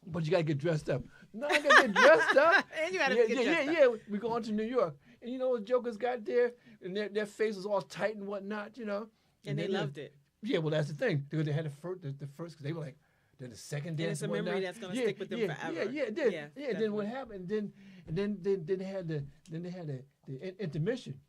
but you got to get dressed up. No, I got to get dressed up. And you got to get dressed up. Yeah. We go on to New York. And you know what jokers got there? And their face was all tight and whatnot, you know. And they loved it. Yeah, well, that's the thing. Because they had the first, because they were like, then the second dance. And it's a memory that's going to stick with them forever. Yeah, it did. Yeah, then what happened? Then they had the intermission.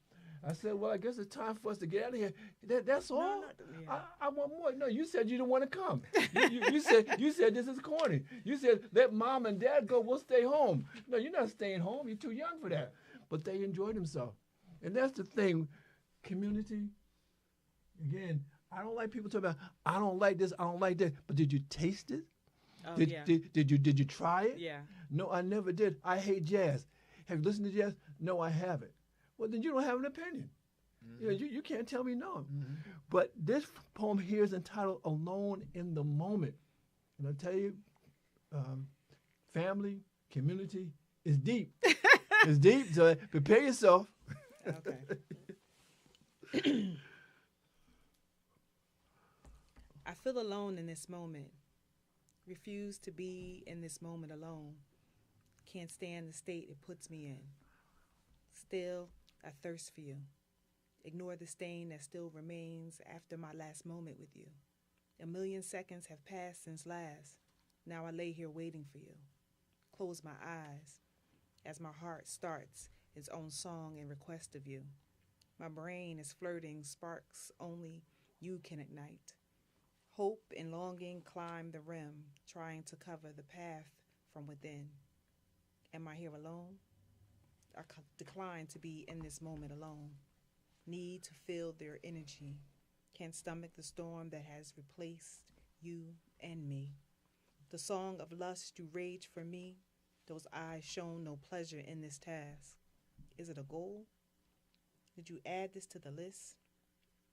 I said, well, I guess it's time for us to get out of here. That's all? Yeah. I want more. No, you said you didn't want to come. You said this is corny. You said let mom and dad go. We'll stay home. No, you're not staying home. You're too young for that. But they enjoyed themselves. And that's the thing. Community, again, I don't like people talking about, I don't like this, I don't like that. But did you taste it? Oh, Did, yeah. did you try it? Yeah. No, I never did. I hate jazz. Have you listened to jazz? No, I haven't. Well, then you don't have an opinion. You know, you can't tell me no. But this poem here is entitled Alone in the Moment. And I'll tell you, family, community is deep. It's deep, so prepare yourself. Okay. I feel alone in this moment. Refuse to be in this moment alone. Can't stand the state it puts me in. Still, I thirst for you. Ignore the stain that still remains after my last moment with you. 1,000,000 seconds have passed since last. Now I lay here waiting for you. Close my eyes as my heart starts its own song in request of you. My brain is flirting sparks only you can ignite. Hope and longing climb the rim, trying to cover the path from within. Am I here alone? I decline to be in this moment alone. Need to feel their energy. Can't stomach the storm that has replaced you and me. The song of lust you rage for me. Those eyes shown no pleasure in this task. Is it a goal? Did you add this to the list?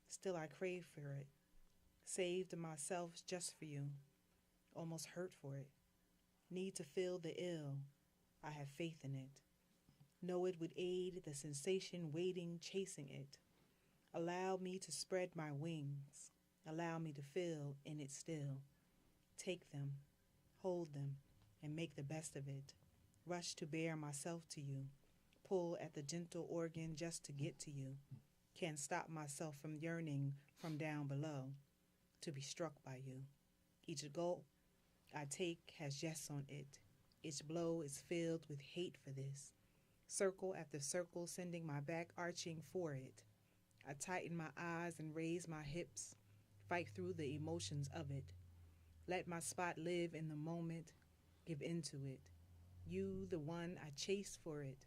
Still I crave for it. Saved myself just for you. Almost hurt for it. Need to feel the ill. I have faith in it. Know it would aid the sensation waiting, chasing it. Allow me to spread my wings. Allow me to feel in it still. Take them, hold them, and make the best of it. Rush to bear myself to you. Pull at the gentle organ just to get to you. Can't stop myself from yearning from down below to be struck by you. Each gulp I take has yes on it. Each blow is filled with hate for this. Circle after circle, sending my back arching for it. I tighten my eyes and raise my hips, fight through the emotions of it. Let my spot live in the moment, give into it. You, the one I chase for it,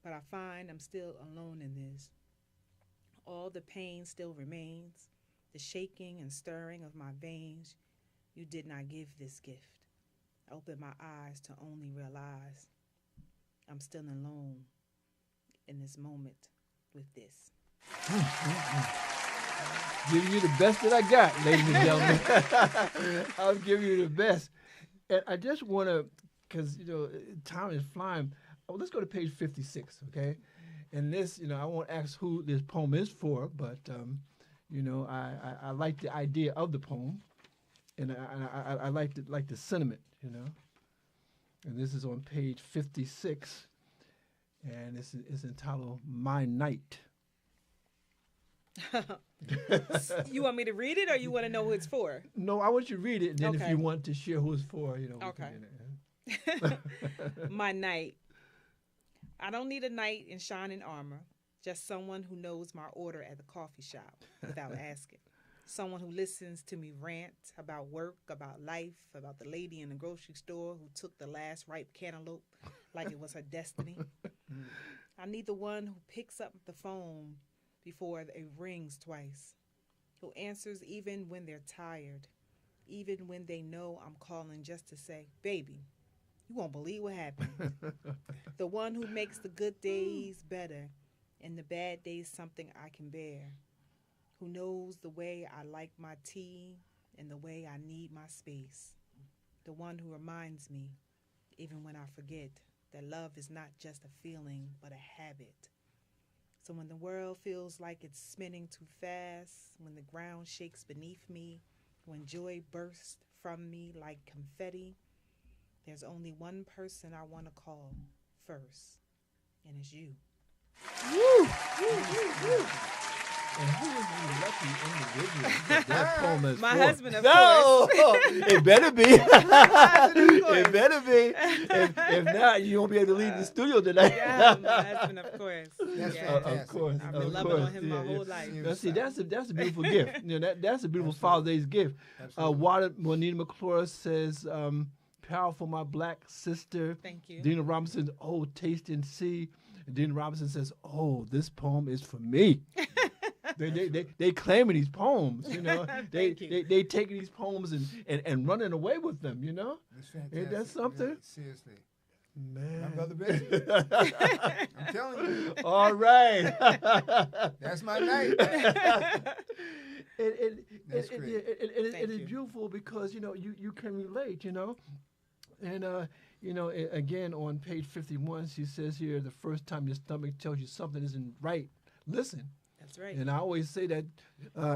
but I find I'm still alone in this. All the pain still remains, the shaking and stirring of my veins. You did not give this gift. I open my eyes to only realize I'm still alone in this moment with this. Giving you the best that I got, ladies and gentlemen. I'll give you the best. And I just want to, because, time is flying. Oh, let's go to page 56, okay? And this, I won't ask who this poem is for, but, I like the idea of the poem. And I like the sentiment, And this is on page 56. And this is entitled My Night. You want me to read it or you want to know who it's for? No, I want you to read it, and then Okay. if you want to share who it's for, Okay. My night. I don't need a knight in shining armor, just someone who knows my order at the coffee shop without asking. Someone who listens to me rant about work, about life, about the lady in the grocery store who took the last ripe cantaloupe like it was her destiny. I need the one who picks up the phone before it rings twice, who answers even when they're tired, even when they know I'm calling just to say, baby, you won't believe what happened. The one who makes the good days better and the bad days something I can bear, who knows the way I like my tea and the way I need my space, the one who reminds me, even when I forget, that love is not just a feeling but a habit. So when the world feels like it's spinning too fast, when the ground shakes beneath me, when joy bursts from me like confetti, there's only one person I want to call first, and it's you. Woo! Woo, woo, woo. And who is the lucky individual that poem is My for? husband, of No, course. it better be. husband, of course. It better be. If not, you won't be able to leave the studio tonight. Yeah, my husband, of course. That's Yeah. fantastic. Of course, I've of been loving course. on him my whole life. Now, see, that's a beautiful gift. That's a beautiful Father's Day's gift. Juanita McClure says, "Powerful, my black sister." Thank you. Dina Robinson, "Oh, taste and see." And Dina Robinson says, "Oh, this poem is for me." They claiming these poems, they taking these poems and running away with them, That's fantastic. Ain't that something? Really, seriously. Man, My brother Reggie. I'm telling you. All right. That's my night. That's great. It is beautiful because you can relate, and again on page 51 she says here, the first time your stomach tells you something isn't right, listen. That's right. And I always say that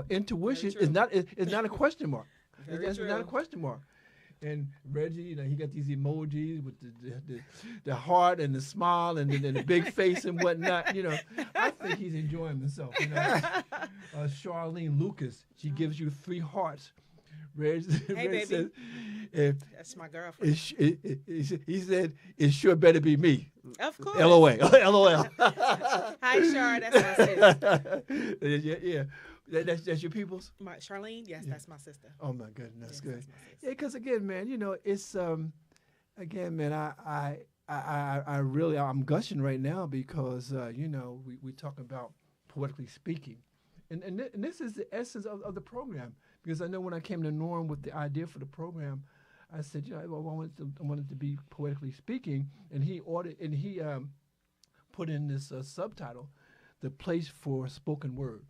intuition Very is true. not a question mark. Very That's true. not a question mark. And Reggie, he got these emojis with the heart and the smile and the big face and whatnot. I think he's enjoying himself. Charlene Lucas, she gives you 3 hearts. Reg baby. says, That's my girlfriend. he said, "It sure better be me." Of course. LOL. LOL. Hi, Char. That's my sister. Yeah. That's your people's? Charlene? Yes, that's my sister. Oh my goodness, that's Yes, good. that's my sister. Yeah, because again, man, it's again, man, I really, I'm gushing right now because we talking about poetically speaking, and this is the essence of the program, because I know when I came to Norm with the idea for the program, I said, I wanted to be poetically speaking, and he put in this subtitle, "The Place for Spoken Word."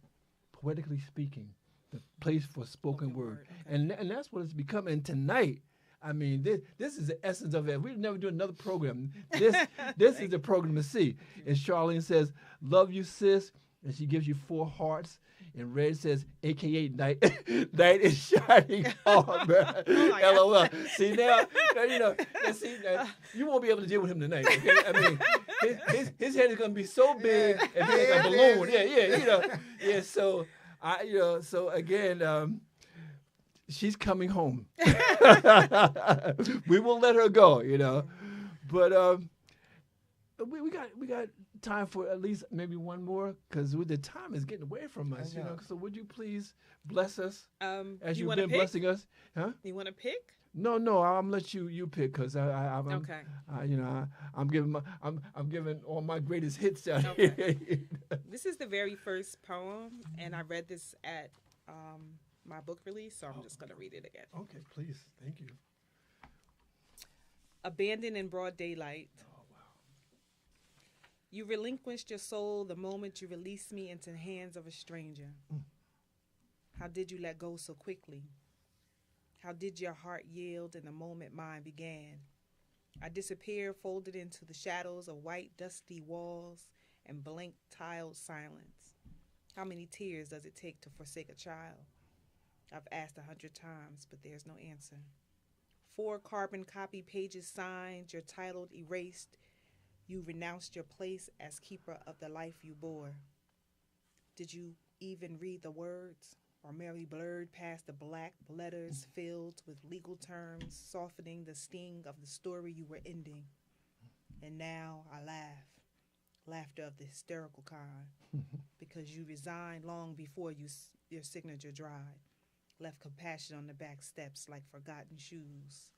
Poetically speaking, the place for spoken word. Okay. And that's what it's become. And tonight, I mean, this is the essence of it. We'd never do another program. This is the program to see. And Charlene says, "Love you, sis." And she gives you 4 hearts. And Red says, AKA night is shining hard, man. Oh LOL. See now you won't be able to deal with him tonight. Okay? I mean, his head is gonna be so big and big like a balloon. Yeah. So so again, she's coming home. We won't let her go, But we got time for at least maybe one more, because the time is getting away from us, So would you please bless us as you've been blessing us? Huh? You want to pick? No, I'm let you pick, because I'm Okay. I'm giving all my greatest hits out Okay. here. This is the very first poem, and I read this at my book release, so I'm just going to read it again. Okay, please, thank you. Abandoned in broad daylight. You relinquished your soul the moment you released me into the hands of a stranger. How did you let go so quickly? How did your heart yield in the moment mine began? I disappeared, folded into the shadows of white, dusty walls and blank, tiled silence. How many tears does it take to forsake a child? I've asked 100 times, but there's no answer. 4 carbon copy pages signed, your title erased. You renounced your place as keeper of the life you bore. Did you even read the words, or merely blurred past the black letters filled with legal terms, softening the sting of the story you were ending? And now I laugh, laughter of the hysterical kind, because you resigned long before your signature dried, left compassion on the back steps like forgotten shoes.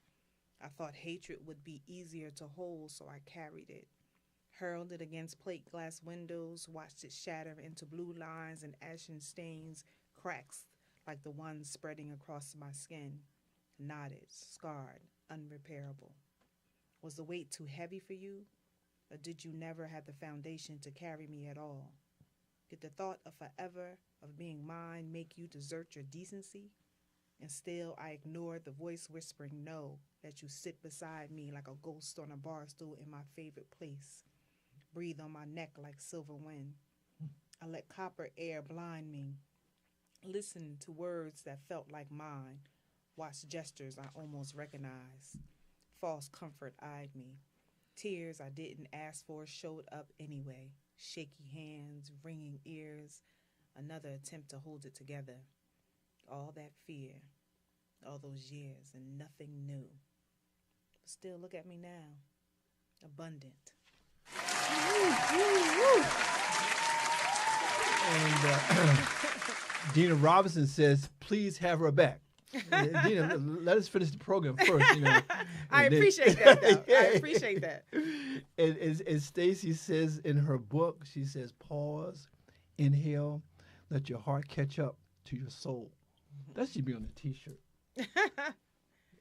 I thought hatred would be easier to hold, so I carried it. Hurled it against plate glass windows, watched it shatter into blue lines and ashen stains, cracks like the ones spreading across my skin. Knotted, scarred, unrepairable. Was the weight too heavy for you? Or did you never have the foundation to carry me at all? Did the thought of forever, of being mine, make you desert your decency? And still I ignored the voice whispering no, that you sit beside me like a ghost on a bar stool in my favorite place. Breathe on my neck like silver wind. I let copper air blind me. Listen to words that felt like mine. Watch gestures I almost recognized. False comfort eyed me. Tears I didn't ask for showed up anyway. Shaky hands, ringing ears. another attempt to hold it together. All that fear, all those years, and nothing new. But still, look at me now, abundant. And Dina Robinson says, please have her back. Dina, let us finish the program first. I appreciate that, though. I appreciate that. And Stacy says in her book, she says, pause, inhale, let your heart catch up to your soul. That should be on the T-shirt.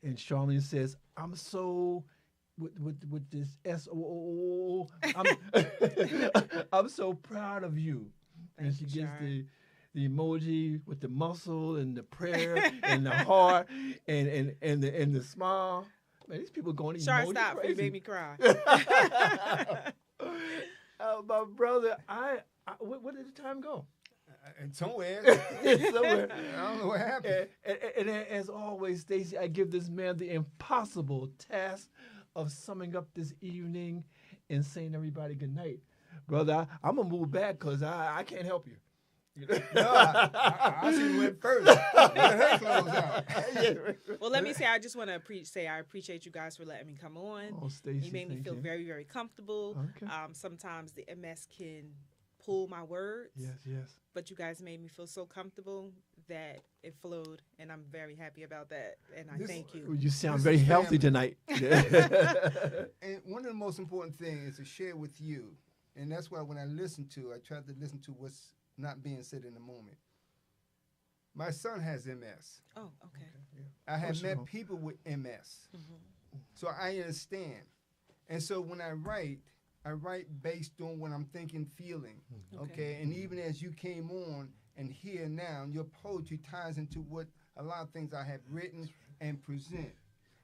And Charlene says, I'm so with this SOO. I'm so proud of you. And she gets the emoji with the muscle and the prayer and the heart and the smile. Man, these people going to Char, emoji stop! crazy. You made me cry. My brother, where did the time go? Somewhere. Somewhere. I don't know what happened. And as always, Stacey, I give this man the impossible task of summing up this evening and saying everybody good night. Brother, I'm going to move back because I can't help you. No, I should have went first. Let her close out. Well, let me say, I just want to say I appreciate you guys for letting me come on. Oh, Stacey, you made me feel very, very comfortable. Okay. Sometimes the MS can pull my words. Yes. But you guys made me feel so comfortable that it flowed, and I'm very happy about that. And I thank you. You sound very healthy tonight. And one of the most important things is to share with you, and that's why when I try to listen to what's not being said in the moment. My son has MS. Oh, okay. I have met people with MS. So I understand. And so when I write based on what I'm thinking, feeling. Okay. And even as you came on and here now, your poetry ties into what a lot of things I have written and present.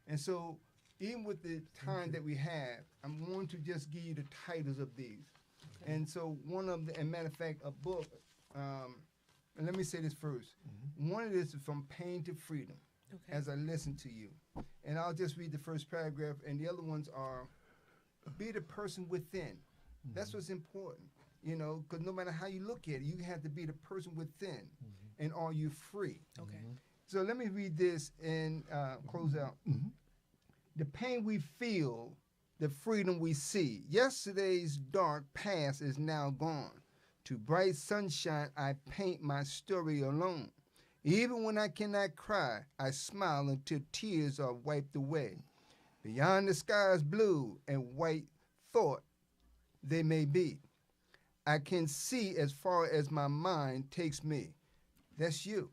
And so even with the time that we have, I'm going to just give you the titles of these. Okay. And so and matter of fact, a book, and let me say this first. One of this is From Pain to Freedom, as I listen to you. And I'll just read the first paragraph, and the other ones are, be the person within. That's what's important, because no matter how you look at it, you have to be the person within, and are you free? Okay. So let me read this and close out. The pain we feel, the freedom we see. Yesterday's dark past is now gone. To bright sunshine, I paint my story alone. Even when I cannot cry, I smile until tears are wiped away. Beyond the sky's blue and white thought they may be, I can see as far as my mind takes me. That's you.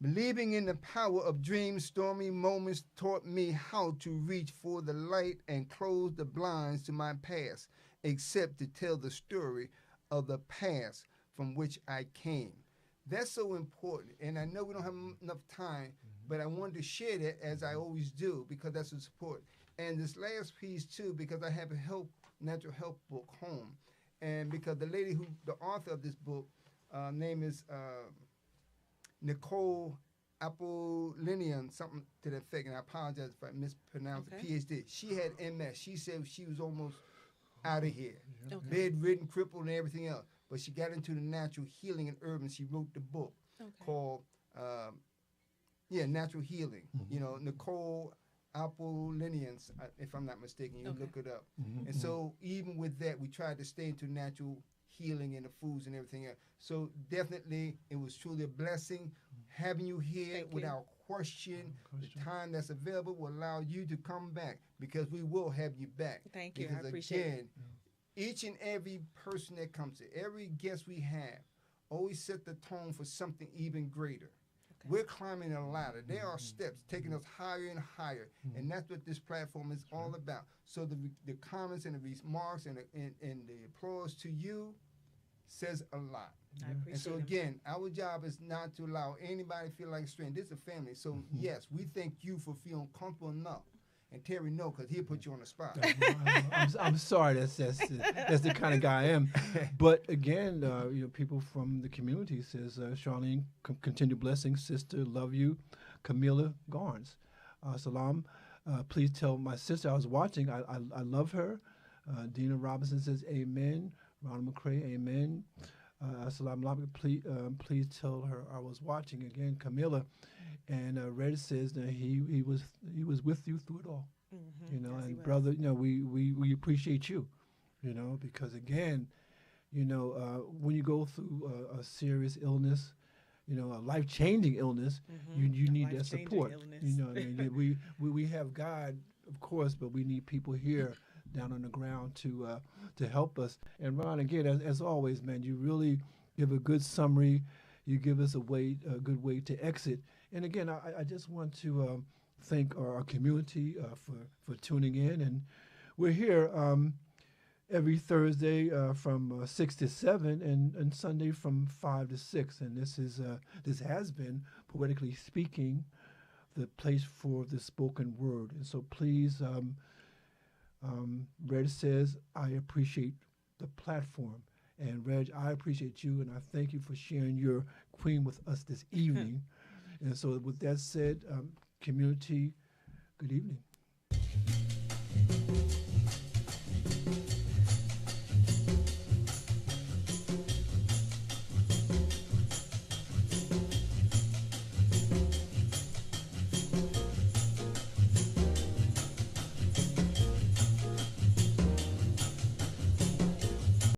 Believing in the power of dreams, stormy moments taught me how to reach for the light and close the blinds to my past, except to tell the story of the past from which I came. That's so important, and I know we don't have enough time, but I wanted to share that as I always do, because that's the support. And this last piece too, because I have a natural health book home, and because the author of this book, name is Nicole Apollinian, something to that effect, and I apologize if I mispronounced the PhD. She had MS. She said she was almost out of here, bedridden, crippled, and everything else. But she got into the natural healing and urban. She wrote the book called, Natural Healing. Nicole Apollinian, if I'm not mistaken, you look it up. And so even with that, we tried to stay into natural healing and the foods and everything else. So definitely, it was truly a blessing having you here without question. The time that's available will allow you to come back, because we will have you back. Thank you. Because I appreciate it. Each and every person that comes to, every guest we have, always set the tone for something even greater. We're climbing a ladder. There are steps taking us higher and higher, and that's what this platform is all about. So the comments and the remarks and the applause to you says a lot. I appreciate it. And so again, our job is not to allow anybody to feel like a stranger. This is a family. So yes, we thank you for feeling comfortable enough. And Terry, no, because he'll put you on the spot. I'm sorry, that's the kind of guy I am. But again, people from the community says, Charlene, continue blessing, sister, love you, Camilla Garnes. Salam, please tell my sister I was watching. I love her. Dina Robinson says, amen. Ronald McCrae, amen. Assalamu alaikum. Please tell her I was watching again, Camilla. And Red says that he was with you through it all. Mm-hmm. You know, Yes, he and was. brother, you know, we appreciate you. You know, because again, you know, when you go through a serious illness, you know, a life changing illness, you A need that life-changing support. illness. You know, what I mean, we have God, of course, but we need people here down on the ground to help us. And Ron, again, as always, man, you really give a good summary. You give us a good way to exit. And again, I just want to thank our community for tuning in. And we're here every Thursday from 6 to 7 and Sunday from 5 to 6. And this has been, Poetically Speaking, the place for the spoken word. And so please, Red says, I appreciate the platform. And Reg, I appreciate you, and I thank you for sharing your queen with us this evening. And so with that said, community, good evening.